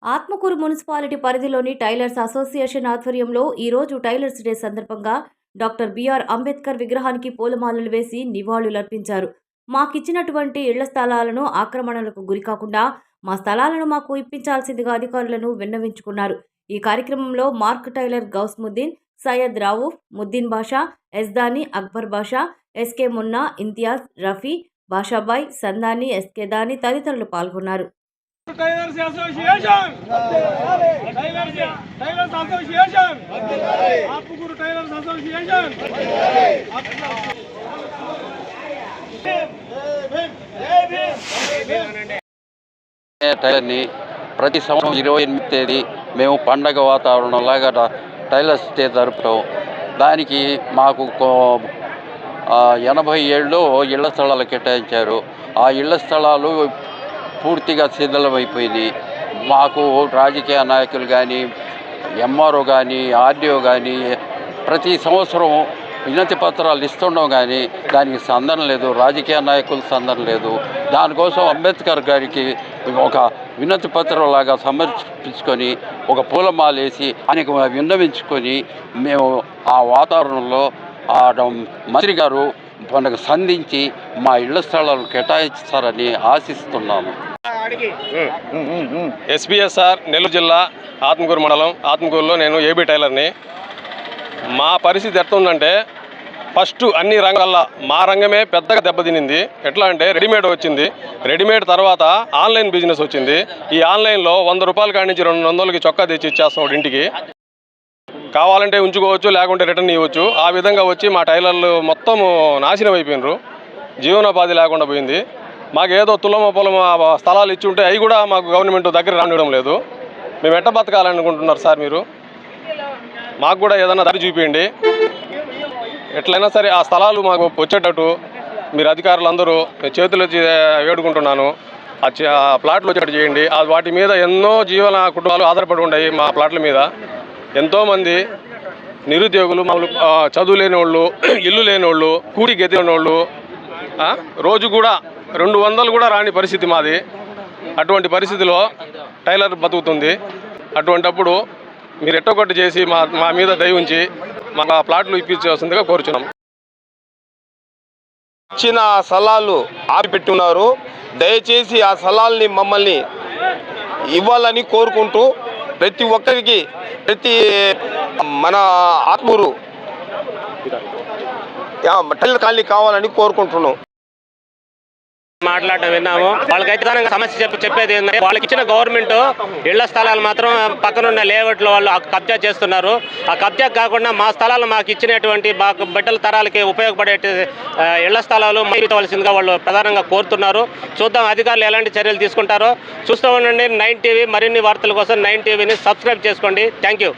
Atmakur municipality పరిధిలోని tailors association ఆధ్వర్యంలో ఈరోజు టైలర్స్ డే సందర్భంగా డాక్టర్ బిఆర్ అంబేద్కర్ విగ్రహానికి పూలమాలలు వేసి నివాళులర్పించారు. మాకిచ్చినటువంటి ఇళ్ల స్థలాలను ఆక్రమణలకు గురికాకుండా మా స్థలాలను మాకు ఇప్పించాల్సిందిగా అధికారులను విన్నవించుకున్నారు. ఈ కార్యక్రమంలో Mark tailor Gousmuddin, Syed Rauf, Muddin Basha, Esdani, Akbar Basha, SK Munna, Imtiaz, Rafi, Bashabhai, Sandani, SK Dani తదితరులు పాల్గొన్నారు. Tailors association tailors association Atmakur tailors association టైలర్ని ప్రతి సంవత్సరం 28వ తేదీ మేము పండగ వాతావరణంలాగా టైలర్స్ డే జరుపుతాం. దానికి మాకు 87లో ఇళ్ల స్థలాలు కేటాయించారు. ఆ ఇళ్ల స్థలాలు పూర్తిగా శిథిలమైపోయింది. మాకు రాజకీయ నాయకులు కానీ, ఎంఆర్ఓ కానీ, ఆర్డీఓ కానీ ప్రతి సంవత్సరం వినతి పత్రాలు ఇస్తుండడం కానీ దానికి స్పందన లేదు. రాజకీయ నాయకులు స్పందన లేదు. దానికోసం అంబేద్కర్ గారికి ఒక వినతి పత్రంలాగా సమర్పించుకొని ఒక పూలమాల వేసి ఆయనకు విన్నవించుకొని మేము ఆ వాతావరణంలో మంత్రి గారు మనకు సంధించి మా ఇళ్ల స్థలాలు కేటాయిస్తారని ఆశిస్తున్నాను. ఎస్బీఎస్ఆర్ నెల్లూరు జిల్లా ఆత్మకూరు మండలం. ఆత్మకూరులో నేను ఏబీ టైలర్ని. మా పరిస్థితి ఎట్లుందంటే ఫస్ట్ అన్ని రంగాల్లో మా రంగమే పెద్దగా దెబ్బతినింది. ఎట్లా అంటే రెడీమేడ్ వచ్చింది. రెడీమేడ్ తర్వాత ఆన్లైన్ బిజినెస్ వచ్చింది. ఈ ఆన్లైన్లో 100 రూపాయల కాడి నుంచి 200కి చొక్కా తెచ్చి ఇచ్చేస్తాం ఇంటికి. కావాలంటే ఉంచుకోవచ్చు, లేకుంటే రిటర్న్ ఇవ్వచ్చు. ఆ విధంగా వచ్చి మా టైలర్లు మొత్తం నాశనం అయిపోయినారు. జీవనోపాధి లేకుండా పోయింది. మాకు ఏదో తులమ పొలమ స్థలాలు ఇచ్చి ఉంటే అవి కూడా మాకు గవర్నమెంట్ దగ్గర రానివ్వడం లేదు. మేము ఎట్ట బతకాలనుకుంటున్నారు సార్ మీరు? మాకు కూడా ఏదైనా దారి చూపించండి. ఎట్లయినా సరే ఆ స్థలాలు మాకు వచ్చేటట్టు మీరు అధికారులందరూ చేతులు వేడుకుంటున్నాను. ఆ ప్లాట్లు వచ్చేటట్టు చేయండి. వాటి మీద ఎన్నో జీవన కుటుంబాలు ఆధారపడి ఉన్నాయి. మా ప్లాట్ల మీద ఎంతోమంది నిరుద్యోగులు, మామూలు చదువు లేని వాళ్ళు, ఇల్లు లేని వాళ్ళు, కూలి గతి వాళ్ళు, రోజు కూడా 200 కూడా రాని పరిస్థితి మాది. అటువంటి పరిస్థితిలో టైలర్ బతుకుతుంది. అటువంటప్పుడు మీరు ఎట్టొకటి చేసి మా మీద దయ ఉంచి మా ప్లాట్లు ఇప్పించాల్సిందిగా కోరుచున్నాం. ఇచ్చిన స్థలాలు ఆపిపెట్టున్నారు. దయచేసి ఆ స్థలాల్ని మమ్మల్ని ఇవ్వాలని కోరుకుంటూ ప్రతి ఒక్కరికి మన ఆత్మూరు టైలర్ కాలనీ కావాలని కోరుకుంటున్నాం. మాట్లాడటం విన్నాము. వాళ్ళకైతే సమస్య చెప్పేది ఏంటంటే వాళ్ళకి ఇచ్చిన గవర్నమెంట్ ఇళ్ల స్థలాలు మాత్రం పక్కనున్న లేఅవుట్లో వాళ్ళు కబ్జా చేస్తున్నారు. ఆ కబ్జా కాకుండా మా స్థలాలు మాకు ఇచ్చినటువంటి మాకు బిడ్డల తరాలకి ఉపయోగపడే ఇళ్ల స్థలాలు ఇవ్వవలసిందిగా వాళ్ళు ప్రధానంగా కోరుతున్నారు. చూద్దాం అధికారులు ఎలాంటి చర్యలు తీసుకుంటారో. చూస్తూ ఉండండి 9 టీవీ. మరిన్ని వార్తల కోసం 9 టీవీని సబ్స్క్రైబ్ చేసుకోండి. Thank you.